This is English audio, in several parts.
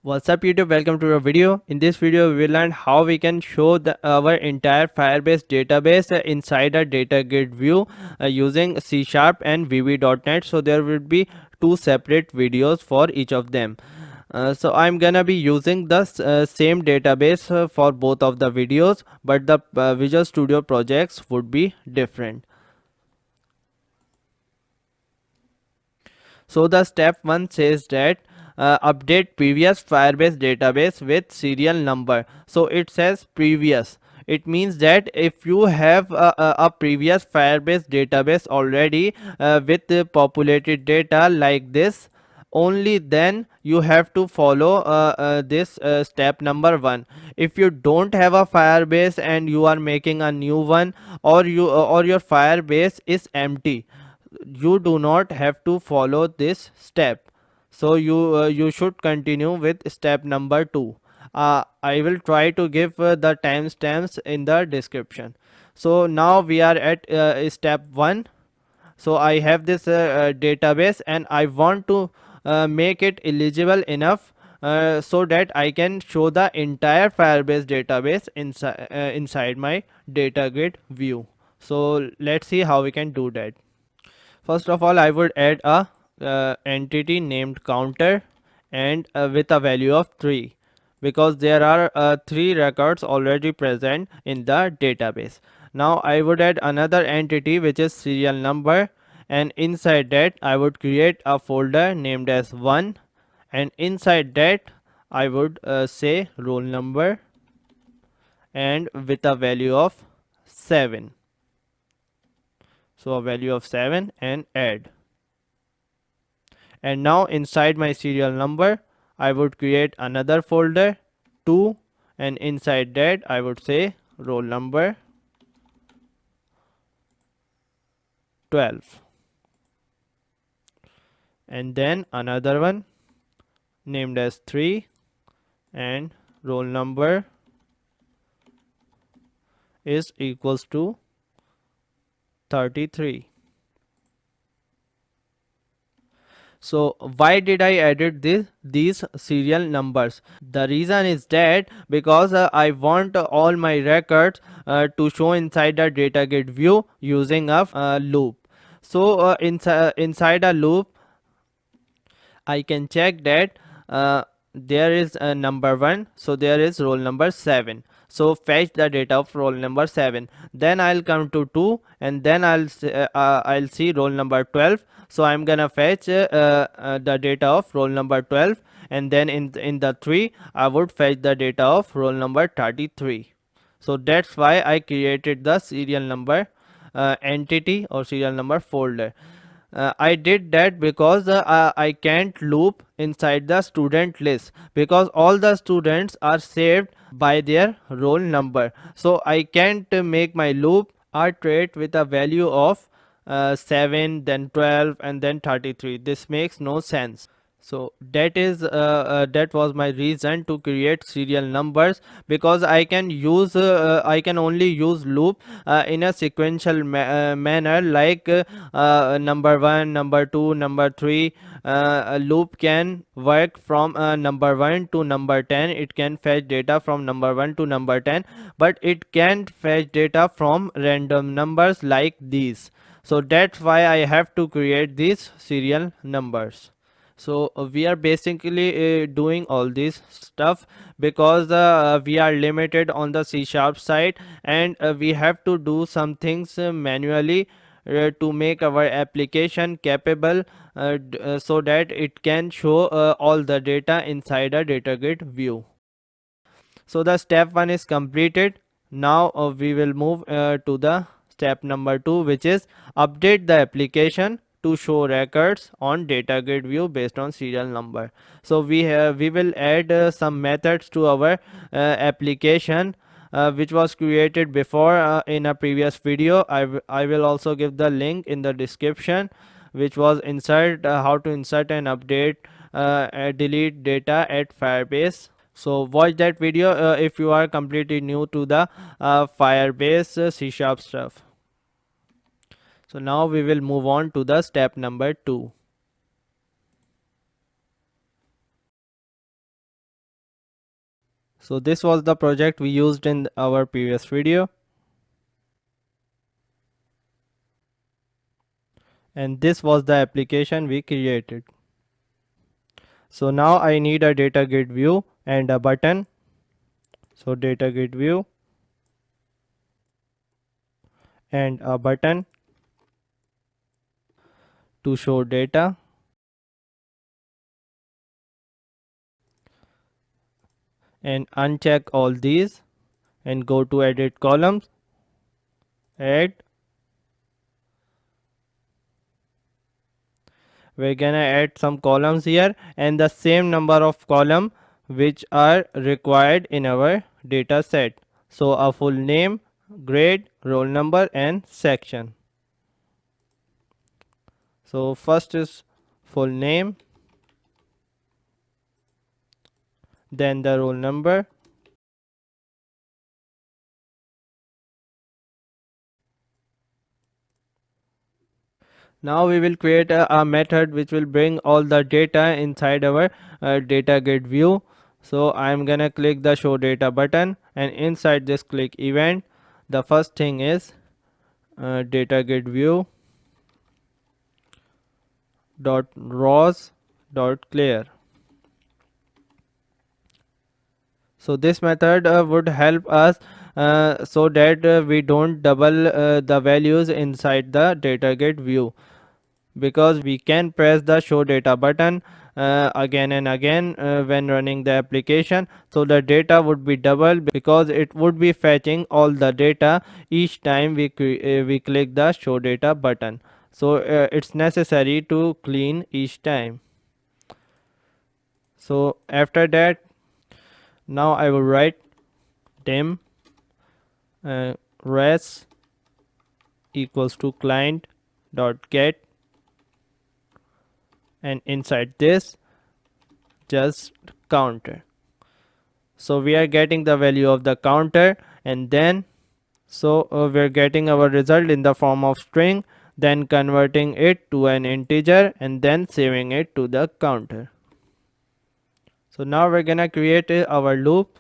What's up YouTube, welcome to a video. In this video we will learn how we can show our entire Firebase database inside a datagrid view using C# and VB.NET. So there will be two separate videos for each of them. So I'm gonna be using the same database for both of the videos, but the Visual Studio projects would be different. So the step 1 says that update previous Firebase database with serial number. So it says previous. It means that if you have a previous Firebase database already with populated data like this, only then you have to follow this step number 1. If you don't have a Firebase and you are making a new one, or your Firebase is empty, you do not have to follow this step. So you should continue with step number 2. I will try to give the timestamps in the description. So now we are at step 1. So I have this database and I want to make it eligible enough so that I can show the entire Firebase database inside my datagrid view. So let's see how we can do that. First of all, I would add a entity named counter and with a value of 3, because there are 3 records already present in the database. Now I would add another entity which is serial number, and inside that I would create a folder named as 1, and inside that I would say roll number and with a value of 7. So a value of 7 and add. And now inside my serial number I would create another folder 2, and inside that I would say roll number 12, and then another one named as 3 and roll number is equals to 33. So why did I added these serial numbers? The reason is that because I want all my records to show inside the datagrid view using a loop. So inside a loop I can check that there is a number 1, so there is roll number 7. So fetch the data of roll number 7. Then I'll come to 2, and then I'll see roll number 12. So I'm gonna fetch the data of roll number 12, and then in the 3 I would fetch the data of roll number 33. So that's why I created the serial number entity or serial number folder. I did that because I can't loop inside the student list, because all the students are saved by their roll number. So I can't make my loop iterate with a value of 7, then 12, and then 33. This makes no sense. So that was my reason to create serial numbers, because I can only use loop in a sequential manner, like number 1, number 2, number 3. A loop can work from number 1 to number 10. It can fetch data from number 1 to number 10, but it can't fetch data from random numbers like these. So that's why I have to create these serial numbers. So we are basically doing all this stuff because we are limited on the C# side, and we have to do some things manually to make our application capable, so that it can show all the data inside a datagrid view. So the step 1 is completed. Now we will move to the step number 2, which is update the application to show records on datagrid view based on serial number. So we will add some methods to our application which was created before in a previous video. I will also give the link in the description, which was how to insert and update delete data at Firebase. So watch that video if you are completely new to the Firebase C# stuff. So now we will move on to the step number 2. So this was the project we used in our previous video, and this was the application we created. So now I need a datagrid view and a button. So datagrid view and a button to show data, and uncheck all these and go to edit columns, add. We're gonna add some columns here and the same number of column which are required in our data set. So a full name, grade, roll number and section. So first is full name, then the roll number, now we will create a method which will bring all the data inside our data grid view. So I'm gonna click the show data button and inside this click event, the first thing is data grid view dot rows dot clear. So this method would help us so that we don't double the values inside the data grid view, because we can press the show data button again and again when running the application, so the data would be double because it would be fetching all the data each time we click the show data button. So it's necessary to clean each time. So after that, now I will write dim res equals to client dot get, and inside this just counter. So we are getting the value of the counter, and then we're getting our result in the form of string, then converting it to an integer and then saving it to the counter. So now we're gonna create our loop.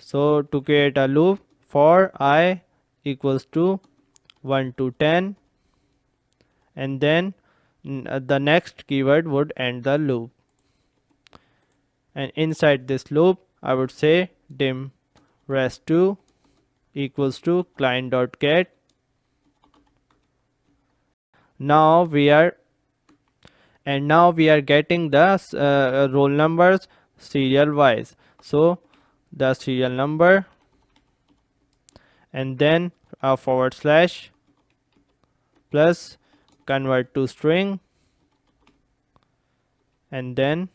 So to create a loop, for I equals to 1 to 10, and then the next keyword would end the loop, and inside this loop I would say dim res2 equals to client.get. Now we are getting the roll numbers serial wise. So the serial number and then a forward slash plus convert to string, and then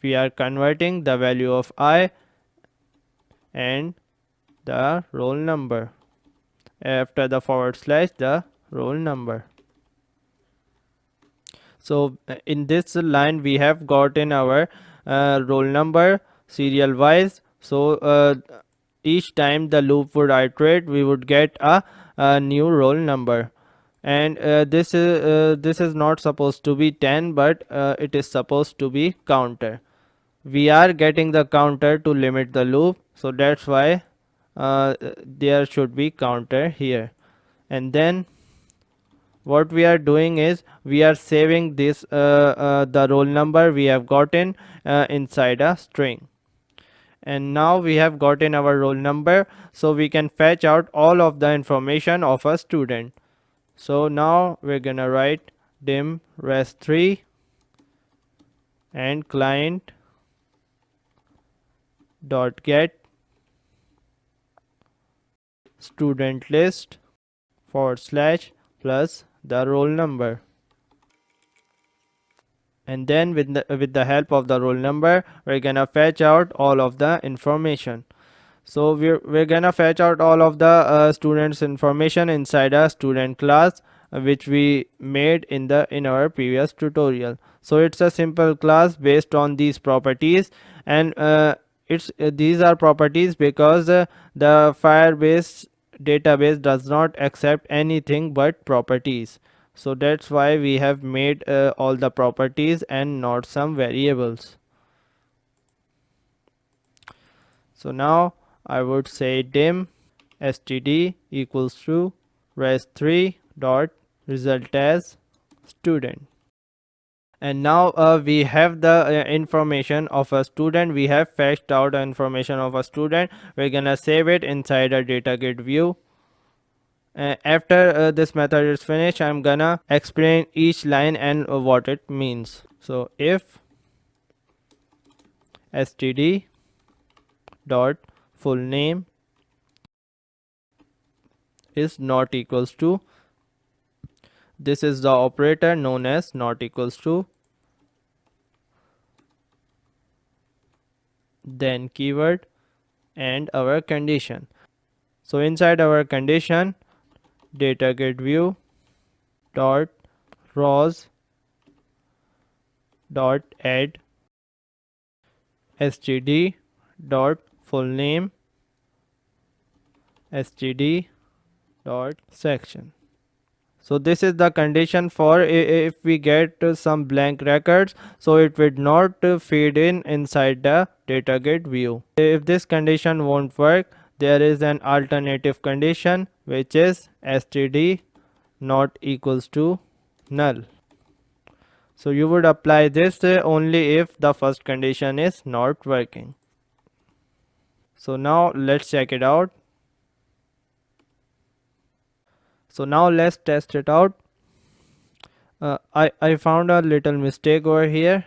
we are converting the value of I and the roll number. After the forward slash, the roll number. So in this line we have gotten our roll number serial wise. So each time the loop would iterate, we would get a new roll number, and this is not supposed to be 10, but it is supposed to be counter. We are getting the counter to limit the loop, so that's why there should be counter here. And then what we are doing is we are saving this the roll number we have gotten inside a string, and now we have gotten our roll number, so we can fetch out all of the information of a student. So now we're gonna write dim res3 and client dot get student list forward slash plus the roll number, and then with the help of the roll number we're gonna fetch out all of the information. So we're gonna fetch out all of the students information inside a student class which we made in our previous tutorial. So it's a simple class based on these properties, and it's these are properties because the Firebase database does not accept anything but properties. So that's why we have made all the properties and not some variables. So now I would say dim std equals to res3 dot result as student. And now we have the information of a student. We have fetched out the information of a student. We're gonna save it inside a datagrid view. After this method is finished, I'm gonna explain each line and what it means. So if std dot full name is not equals to, this is the operator known as not equals to, then keyword and our condition. So inside our condition, datagrid view dot rows dot add std dot full name std dot section. So this is the condition for if we get some blank records, so it will not feed in inside the datagrid view. If this condition won't work, there is an alternative condition which is std not equals to null. So you would apply this only if the first condition is not working. So now let's check it out. So now let's test it out. I found a little mistake over here.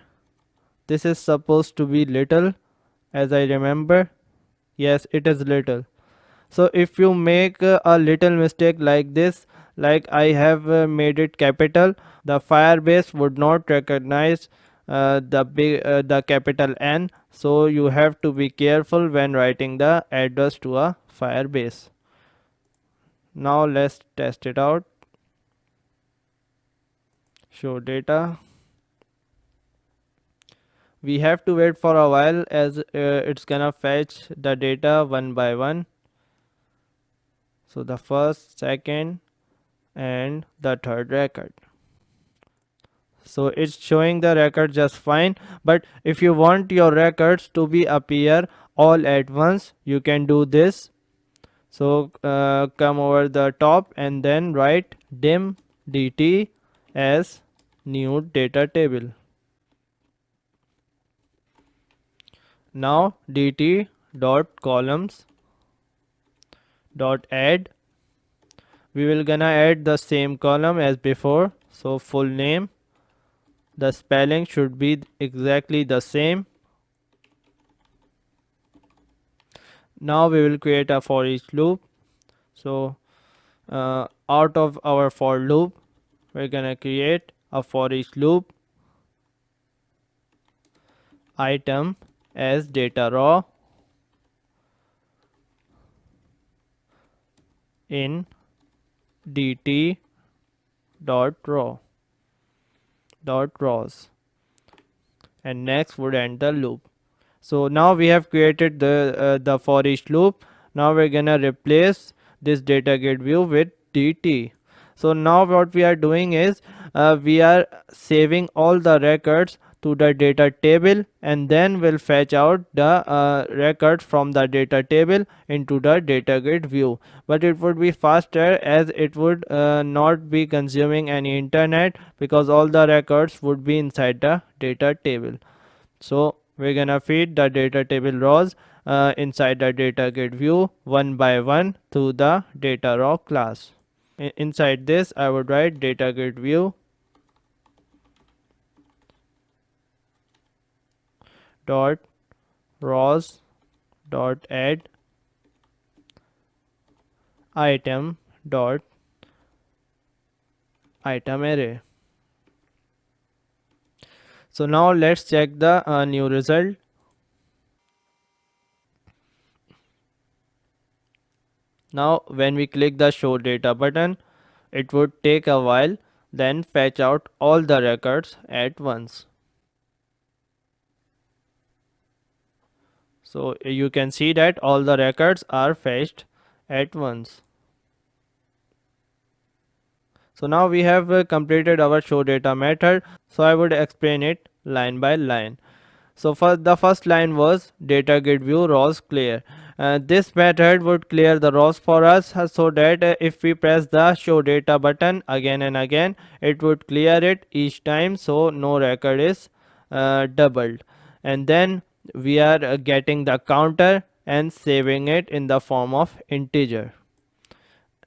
This is supposed to be little, as I remember. Yes, it is little. So if you make a little mistake like this, like I have made it capital, the Firebase would not recognize the capital N. So you have to be careful when writing the address to a Firebase. Now let's test it out. Show data. We have to wait for a while as it's gonna fetch the data one by one. So the first, second and the third record. So it's showing the record just fine, but if you want your records to be appear all at once, you can do this. So come over the top and then write dim dt as new data table. Now dt dot columns dot add, we will gonna add the same column as before. So full name, the spelling should be exactly the same. Now we will create a for each loop. So out of our for loop, we're gonna create a for each loop item as data raw in dt dot raw dot rows, and next would end the loop. So now we have created the for each loop. Now we're gonna replace this datagrid view with dt. So now what we are doing is we are saving all the records to the data table, and then we'll fetch out the records from the data table into the datagrid view. But it would be faster as it would not be consuming any internet, because all the records would be inside the data table. So we're gonna feed the data table rows inside the datagrid view one by one to the data raw class. Inside this, I would write datagrid view dot rows dot add item dot item array. So now let's check the new result. Now when we click the show data button, it would take a while, then fetch out all the records at once. So you can see that all the records are fetched at once. So now we have completed our show data method. So I would explain it line by line. So for the first line was datagridview rows clear. This method would clear the rows for us, so that if we press the show data button again and again, it would clear it each time, so no record is doubled. And then we are getting the counter and saving it in the form of integer.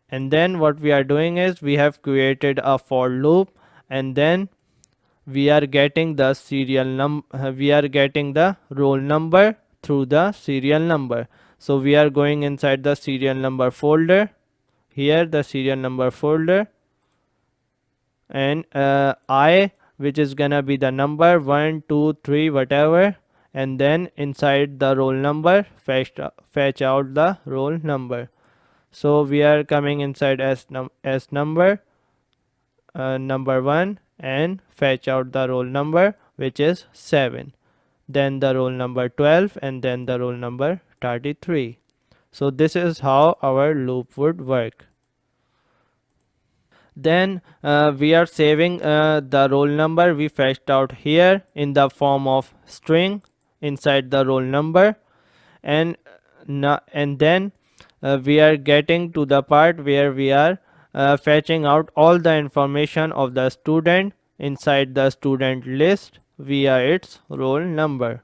And then what we are doing is we have created a for loop, and then we are getting the we are getting the roll number through the serial number. So we are going inside the serial number folder, here the serial number folder, and I, which is gonna be the number 1 2 3 whatever, and then inside the roll number fetch out the roll number. So we are coming inside as number number 1 and fetch out the roll number, which is 7, then the roll number 12, and then the roll number 33. So this is how our loop would work. Then we are saving the roll number we fetched out here in the form of string inside the roll number, and and then we are getting to the part where we are fetching out all the information of the student inside the student list via its roll number.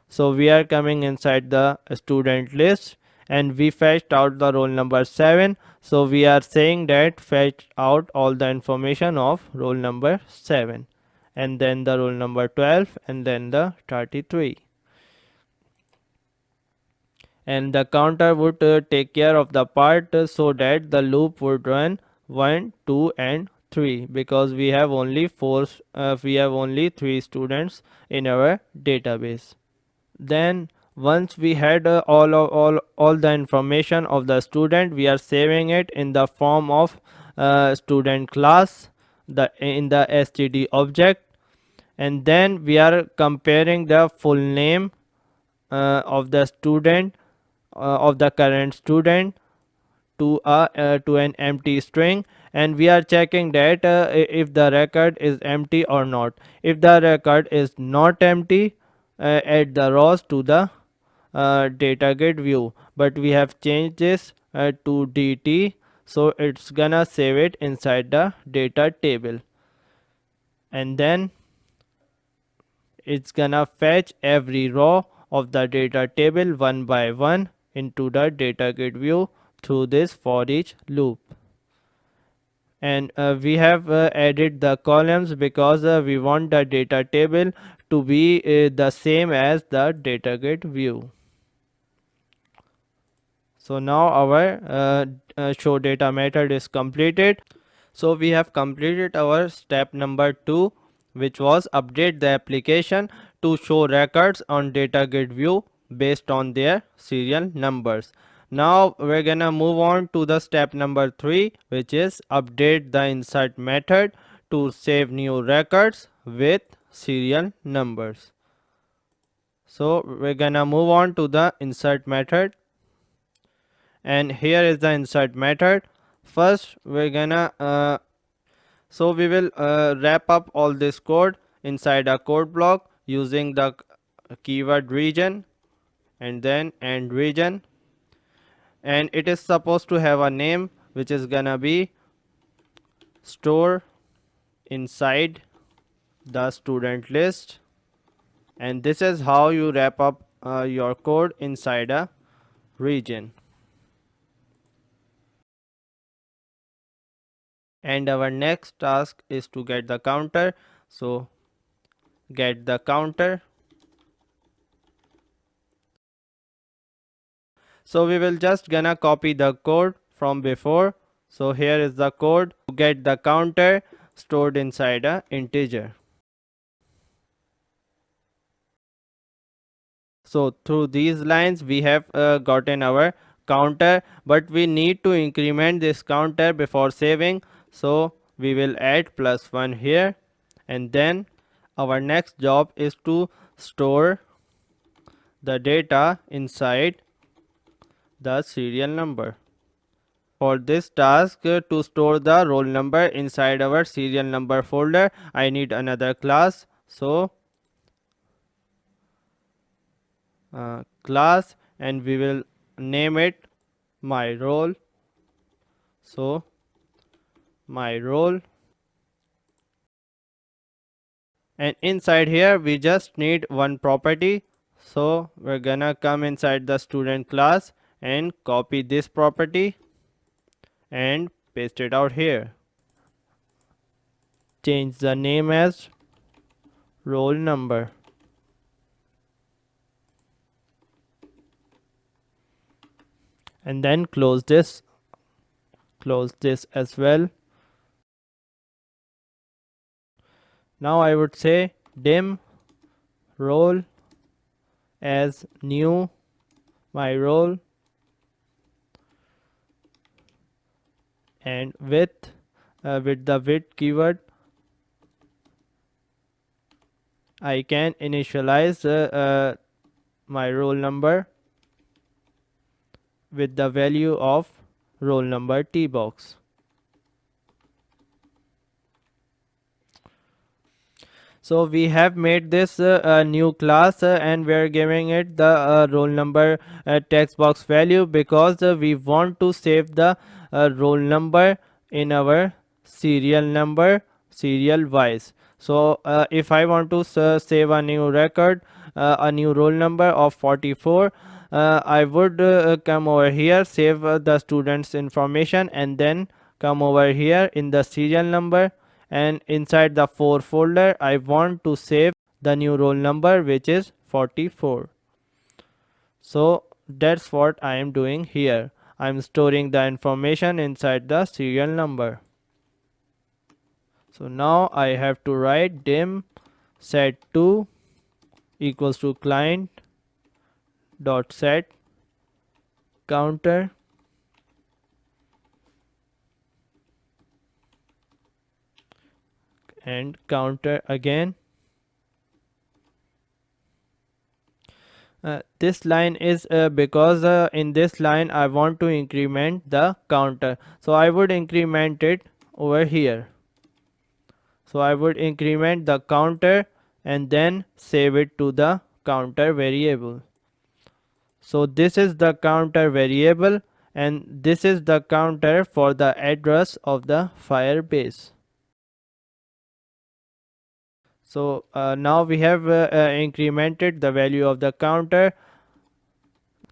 So we are coming inside the student list, and we fetched out the roll number 7. So we are saying that fetch out all the information of roll number 7, and then the roll number 12, and then the 33. And the counter would take care of the part, so that the loop would run 1 2 and 3, because we have only 3 students in our database. Then once we had all the information of the student, we are saving it in the form of student class, in the std object, and then we are comparing the full name of the student, of the current student, to an empty string, and we are checking that if the record is empty or not. If the record is not empty, add the rows to the datagrid view, but we have changed this to dt, so it's gonna save it inside the data table, and then it's gonna fetch every row of the data table one by one into the datagrid view through this for each loop. And we have added the columns because we want the data table to be the same as the datagrid view. So now our show data method is completed. So we have completed our step number 2, which was update the application to show records on datagrid view based on their serial numbers. Now we're gonna move on to the step number 3, which is update the insert method to save new records with serial numbers. So we're gonna move on to the insert method, and here is the insert method. First we're gonna so we will wrap up all this code inside a code block using the keyword region and then end region, and it is supposed to have a name which is gonna be store inside the student list, and this is how you wrap up your code inside a region. And our next task is to get the counter. So get the counter. So we will just gonna copy the code from before. So here is the code to get the counter stored inside a integer. So through these lines we have gotten our counter, but we need to increment this counter before saving. So we will add +1 here, and then our next job is to store the data inside the serial number. For this task, to store the roll number inside our serial number folder, I need another class. So class, and we will name it my role. So my role, and inside here we just need one property. So we're gonna come inside the student class and copy this property and paste it out here. Change the name as roll number, and then close this as well. Now I would say dim role as new my role, and with the width keyword I can initialize my roll number with the value of roll number t box. So we have made this new class, and we are giving it the roll number text box value, because we want to save the roll number in our serial wise. So if I want to save a new record, a new roll number of 44, I would come over here, save the student's information, and then come over here in the serial number, and inside the 4 folder I want to save the new roll number, which is 44. So that's what I am doing here. I am storing the information inside the serial number. So now I have to write dim set2 equals to client dot set counter and counter again. This line is because in this line I want to increment the counter, so I would increment it over here. So I would increment the counter and then save it to the counter variable. So this is the counter variable, and this is the counter for the address of the Firebase. So now we have incremented the value of the counter.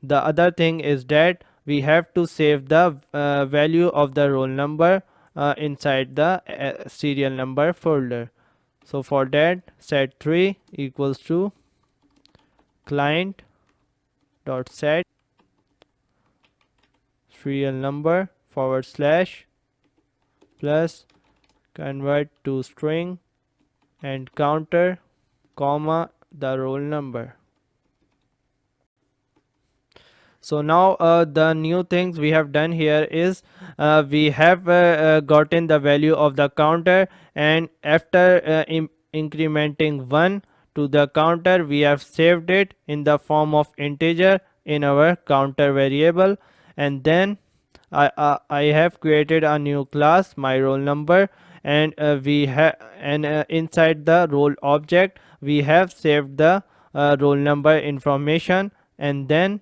The other thing is that we have to save the value of the roll number inside the serial number folder. So for that, set3 equals to client dot set serial number forward slash plus convert to string and counter comma the roll number. So now the new things we have done here is we have gotten the value of the counter, and after incrementing 1 to the counter, we have saved it in the form of integer in our counter variable, and then I have created a new class my roll number, and we have and inside the roll object we have saved the roll number information, and then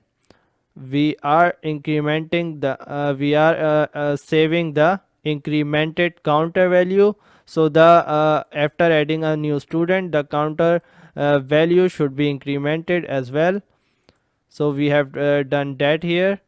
we are incrementing the we are saving the incremented counter value. So the after adding a new student, the counter value should be incremented as well. So we have done that here,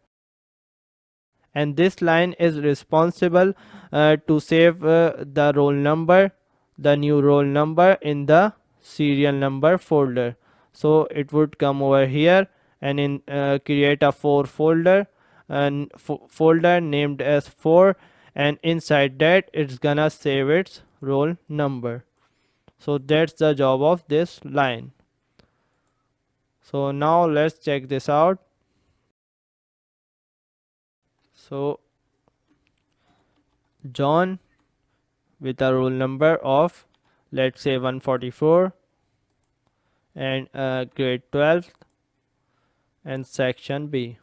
and this line is responsible to save the roll number, the new roll number in the serial number folder. So it would come over here and in create a 4 folder, and folder named as 4, and inside that it's gonna save its roll number. So that's the job of this line. So now let's check this out. So John with a roll number of, let's say, 144, and grade 12 and section B.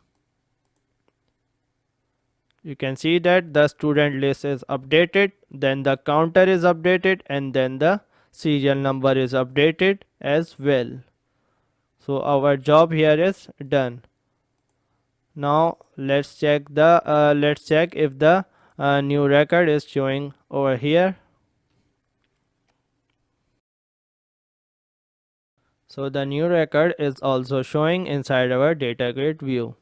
You can see that the student list is updated, then the counter is updated, and then the serial number is updated as well. So our job here is done. Now let's check if the new record is showing over here. So the new record is also showing inside our datagrid view.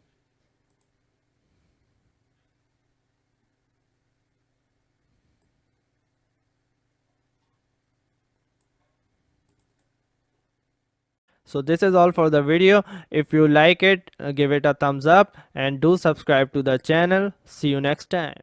So this is all for the video. If you like it, give it a thumbs up and do subscribe to the channel. See you next time.